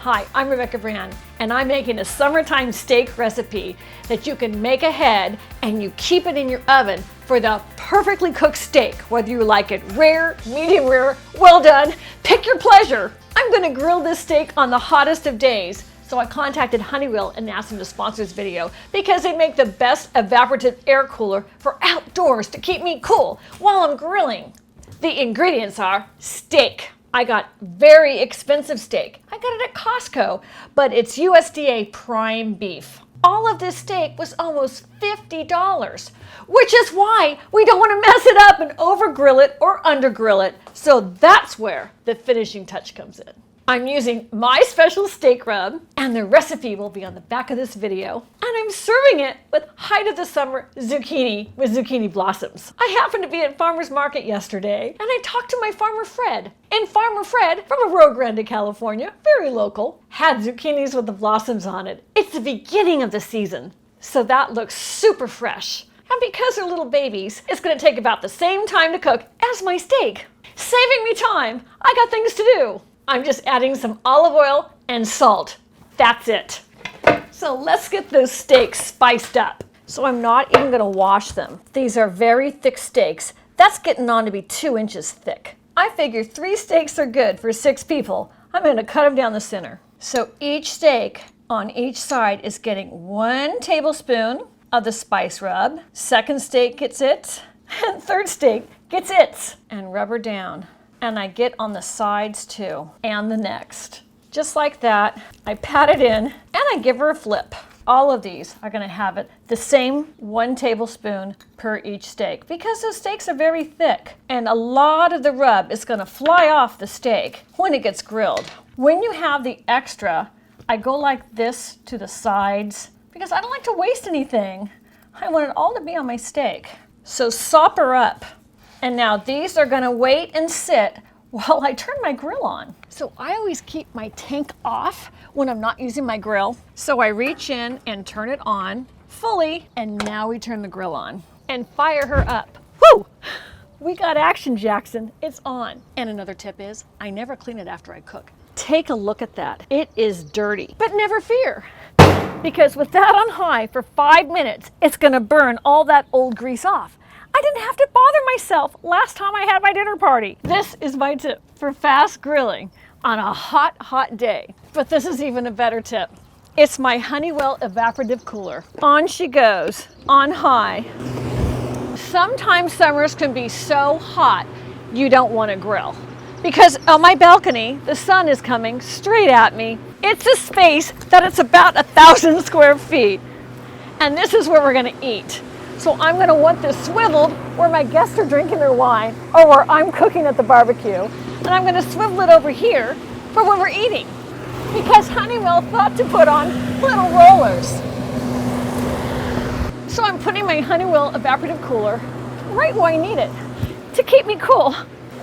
Hi, I'm Rebecca Brand, and I'm making a summertime steak recipe that you can make ahead and you keep it in your oven for the perfectly cooked steak, whether you like it rare, medium rare, well done, pick your pleasure. I'm gonna grill this steak on the hottest of days, so I contacted Honeywell and asked them to sponsor this video because they make the best evaporative air cooler for outdoors to keep me cool while I'm grilling. The ingredients are steak. I got very expensive steak. I got it at Costco, but it's USDA prime beef. All of this steak was almost $50, which is why we don't want to mess it up and over grill it or under grill it. So that's where the finishing touch comes in. I'm using my special steak rub, and the recipe will be on the back of this video. And I'm serving it with height of the summer zucchini with zucchini blossoms. I happened to be at farmer's market yesterday, and I talked to my farmer Fred. And Farmer Fred from Rio Grande, California, very local, had zucchinis with the blossoms on it. It's the beginning of the season, so that looks super fresh. And because they're little babies, it's gonna take about the same time to cook as my steak. Saving me time, I got things to do. I'm just adding some olive oil and salt. That's it. So let's get those steaks spiced up. So I'm not even gonna wash them. These are very thick steaks. That's getting on to be 2 inches thick. I figure 3 steaks are good for 6 people. I'm gonna cut them down the center. So each steak on each side is getting 1 tablespoon of the spice rub. Second steak gets it, and third steak gets it. And rub her down. And I get on the sides too, and the next. Just like that, I pat it in, and I give her a flip. All of these are gonna have it the same 1 tablespoon per each steak, because those steaks are very thick, and a lot of the rub is gonna fly off the steak when it gets grilled. When you have the extra, I go like this to the sides, because I don't like to waste anything. I want it all to be on my steak. So sop her up. And now these are gonna wait and sit while I turn my grill on. So I always keep my tank off when I'm not using my grill. So I reach in and turn it on fully, and now we turn the grill on and fire her up. Woo! We got action, Jackson. It's on. And another tip is, I never clean it after I cook. Take a look at that. It is dirty, but never fear, because with that on high for 5 minutes, it's gonna burn all that old grease off. I didn't have to bother myself last time I had my dinner party. This is my tip for fast grilling on a hot, hot day. But this is even a better tip. It's my Honeywell evaporative cooler. On she goes, on high. Sometimes summers can be so hot you don't want to grill. Because on my balcony, the sun is coming straight at me. It's a space that it's about 1,000 square feet. And this is where we're gonna eat. So I'm gonna want this swiveled where my guests are drinking their wine or where I'm cooking at the barbecue. And I'm gonna swivel it over here for when we're eating, because Honeywell thought to put on little rollers. So I'm putting my Honeywell evaporative cooler right where I need it to keep me cool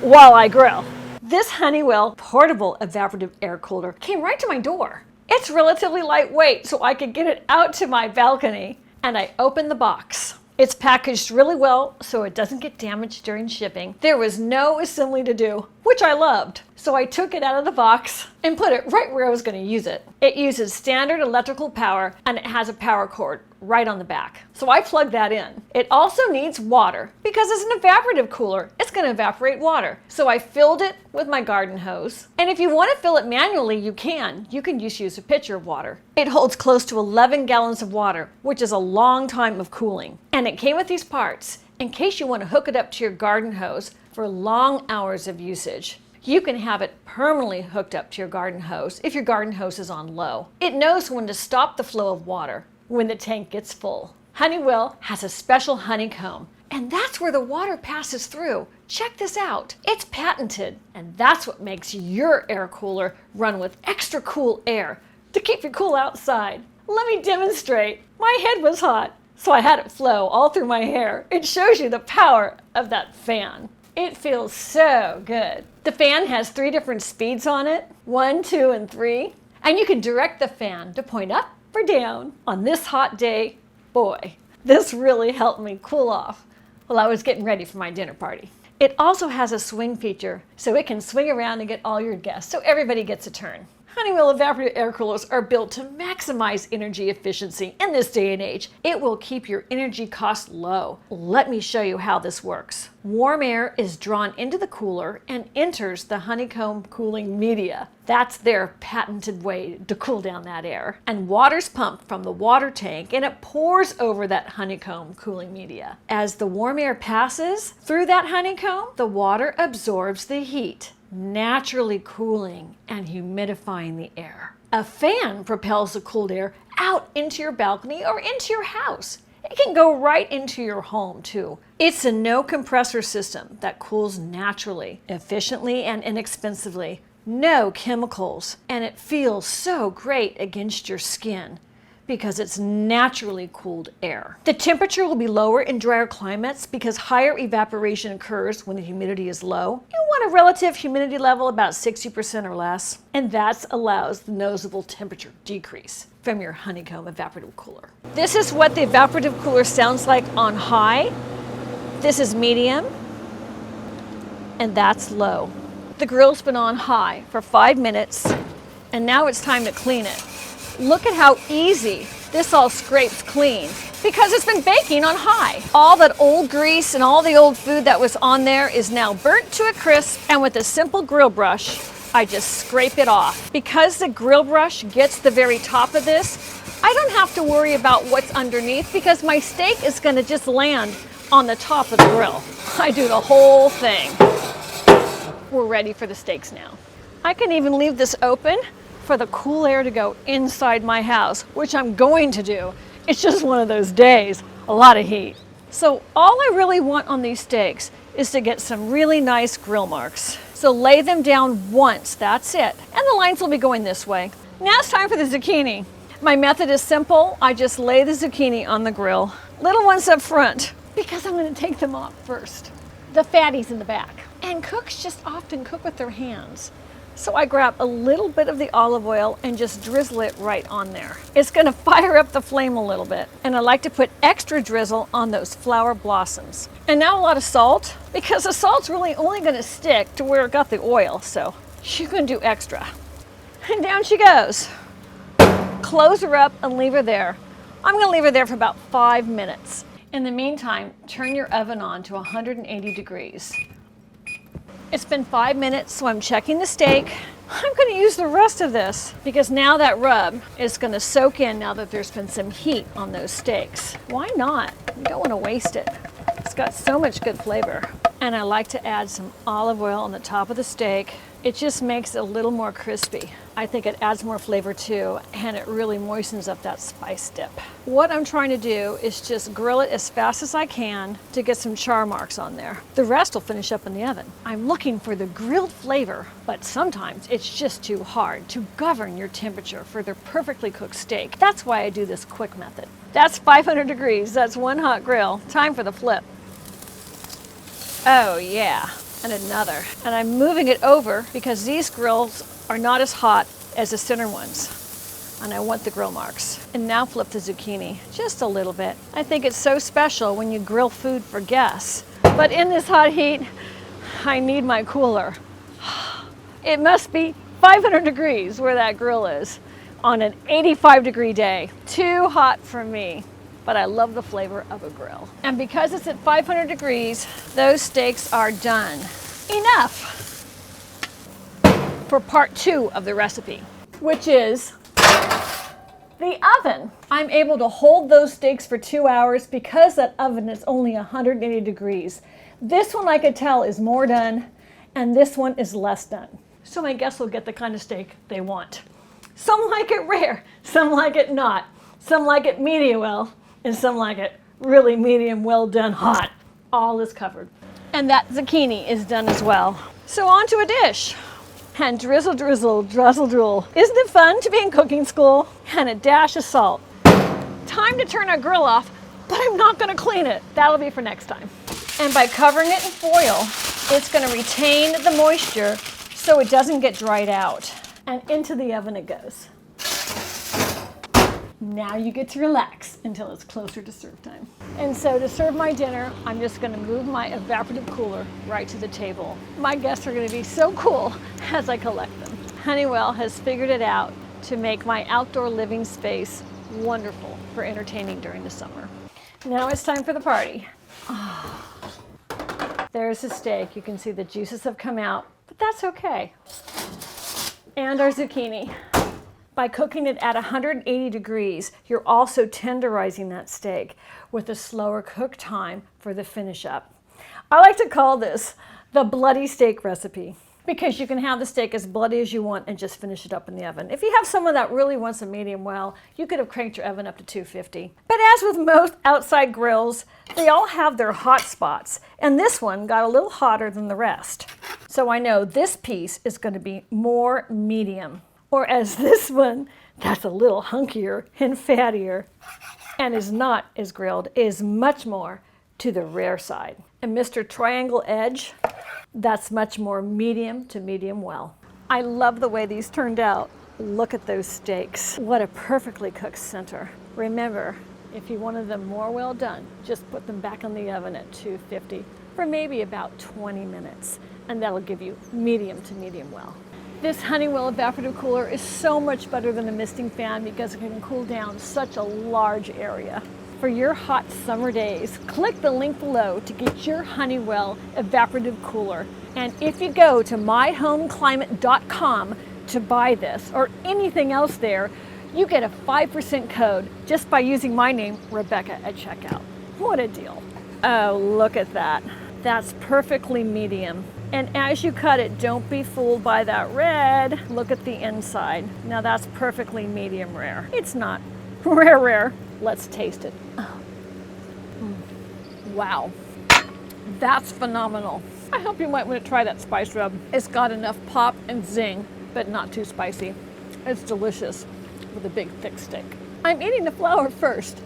while I grill. This Honeywell portable evaporative air cooler came right to my door. It's relatively lightweight, so I could get it out to my balcony. And I opened the box. It's packaged really well so it doesn't get damaged during shipping. There was no assembly to do, which I loved. So I took it out of the box and put it right where I was going to use it. It uses standard electrical power, and it has a power cord right on the back. So I plugged that in. It also needs water because it's an evaporative cooler. It's going to evaporate water. So I filled it with my garden hose. And if you want to fill it manually, you can. You can just use a pitcher of water. It holds close to 11 gallons of water, which is a long time of cooling. And it came with these parts in case you want to hook it up to your garden hose for long hours of usage. You can have it permanently hooked up to your garden hose if your garden hose is on low. It knows when to stop the flow of water when the tank gets full. Honeywell has a special honeycomb, and that's where the water passes through. Check this out. It's patented, and that's what makes your air cooler run with extra cool air to keep you cool outside. Let me demonstrate. My head was hot, so I had it flow all through my hair. It shows you the power of that fan. It feels so good. The fan has 3 different speeds on it, 1, 2, and 3. And you can direct the fan to point up or down. On this hot day, boy, this really helped me cool off while I was getting ready for my dinner party. It also has a swing feature, so it can swing around and get all your guests, so everybody gets a turn. Honeywell evaporative air coolers are built to maximize energy efficiency in this day and age. It will keep your energy costs low. Let me show you how this works. Warm air is drawn into the cooler and enters the honeycomb cooling media. That's their patented way to cool down that air. And water's pumped from the water tank and it pours over that honeycomb cooling media. As the warm air passes through that honeycomb, the water absorbs the heat, naturally cooling and humidifying the air. A fan propels the cooled air out into your balcony or into your house. It can go right into your home too. It's a no compressor system that cools naturally, efficiently, and inexpensively. No chemicals, and it feels so great against your skin because it's naturally cooled air. The temperature will be lower in drier climates because higher evaporation occurs when the humidity is low. You want a relative humidity level about 60% or less, and that allows the noticeable temperature decrease from your honeycomb evaporative cooler. This is what the evaporative cooler sounds like on high. This is medium, and that's low. The grill's been on high for 5 minutes, and now it's time to clean it. Look at how easy this all scrapes clean because it's been baking on high. All that old grease and all the old food that was on there is now burnt to a crisp, and with a simple grill brush, I just scrape it off. Because the grill brush gets the very top of this, I don't have to worry about what's underneath because my steak is going to just land on the top of the grill. I do the whole thing. We're ready for the steaks now. I can even leave this open for the cool air to go inside my house, which I'm going to do. It's just one of those days, a lot of heat. So all I really want on these steaks is to get some really nice grill marks. So lay them down once, that's it. And the lines will be going this way. Now it's time for the zucchini. My method is simple. I just lay the zucchini on the grill. Little ones up front, because I'm gonna take them off first. The fatties in the back. And cooks just often cook with their hands. So I grab a little bit of the olive oil and just drizzle it right on there. It's gonna fire up the flame a little bit. And I like to put extra drizzle on those flower blossoms. And now a lot of salt, because the salt's really only gonna stick to where it got the oil, so you're gonna do extra. And down she goes. Close her up and leave her there. I'm gonna leave her there for about 5 minutes. In the meantime, turn your oven on to 180 degrees. It's been 5 minutes, so I'm checking the steak. I'm gonna use the rest of this because now that rub is gonna soak in now that there's been some heat on those steaks. Why not? You don't wanna waste it. It's got so much good flavor. And I like to add some olive oil on the top of the steak. It just makes it a little more crispy. I think it adds more flavor too, and it really moistens up that spice dip. What I'm trying to do is just grill it as fast as I can to get some char marks on there. The rest will finish up in the oven. I'm looking for the grilled flavor, but sometimes it's just too hard to govern your temperature for the perfectly cooked steak. That's why I do this quick method. That's 500 degrees, that's one hot grill. Time for the flip. Oh yeah. And another. And I'm moving it over because these grills are not as hot as the center ones. And I want the grill marks. And now flip the zucchini just a little bit. I think it's so special when you grill food for guests. But in this hot heat, I need my cooler. It must be 500 degrees where that grill is on an 85-degree day. Too hot for me. But I love the flavor of a grill. And because it's at 500 degrees, those steaks are done. Enough for part 2 of the recipe, which is the oven. I'm able to hold those steaks for 2 hours because that oven is only 180 degrees. This one I could tell is more done, and this one is less done. So my guests will get the kind of steak they want. Some like it rare, some like it not. Some like it medium well, and some like it really medium well done hot. All is covered. And that zucchini is done as well. So on to a dish. And drizzle, drizzle, drizzle, drool. Isn't it fun to be in cooking school? And a dash of salt. Time to turn our grill off, but I'm not gonna clean it. That'll be for next time. And by covering it in foil, it's gonna retain the moisture so it doesn't get dried out. And into the oven it goes. Now you get to relax until it's closer to serve time. And so to serve my dinner, I'm just gonna move my evaporative cooler right to the table. My guests are gonna be so cool as I collect them. Honeywell has figured it out to make my outdoor living space wonderful for entertaining during the summer. Now it's time for the party. Oh, there's the steak. You can see the juices have come out, but that's okay. And our zucchini. By cooking it at 180 degrees, you're also tenderizing that steak with a slower cook time for the finish up. I like to call this the bloody steak recipe because you can have the steak as bloody as you want and just finish it up in the oven. If you have someone that really wants a medium well, you could have cranked your oven up to 250. But as with most outside grills, they all have their hot spots, and this one got a little hotter than the rest. So I know this piece is going to be more medium. Or as this one, that's a little hunkier and fattier and is not as grilled, is much more to the rare side. And Mr. Triangle Edge, that's much more medium to medium well. I love the way these turned out. Look at those steaks. What a perfectly cooked center. Remember, if you wanted them more well done, just put them back in the oven at 250 for maybe about 20 minutes, and that'll give you medium to medium well. This Honeywell evaporative cooler is so much better than a misting fan because it can cool down such a large area. For your hot summer days, click the link below to get your Honeywell evaporative cooler. And if you go to myhomeclimate.com to buy this or anything else there, you get a 5% code just by using my name, Rebecca, at checkout. What a deal. Oh, look at that. That's perfectly medium. And as you cut it, don't be fooled by that red. Look at the inside. Now that's perfectly medium rare. It's not rare. Let's taste it. Oh. Wow, that's phenomenal. I hope you might want to try that spice rub. It's got enough pop and zing, but not too spicy. It's delicious with a big thick steak. I'm eating the flour first.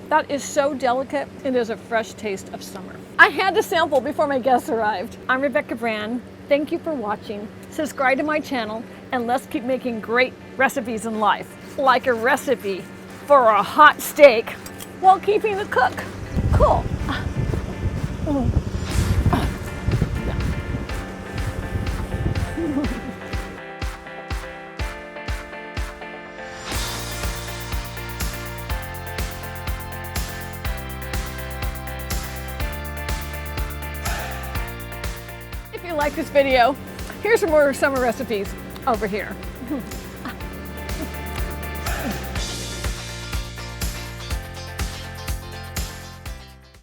That is so delicate. It is a fresh taste of summer. I had to sample before my guests arrived. I'm Rebecca Brand. Thank you for watching. Subscribe to my channel and let's keep making great recipes in life. Like a recipe for a hot steak while keeping the cook cool. If you like this video, here's some more summer recipes over here.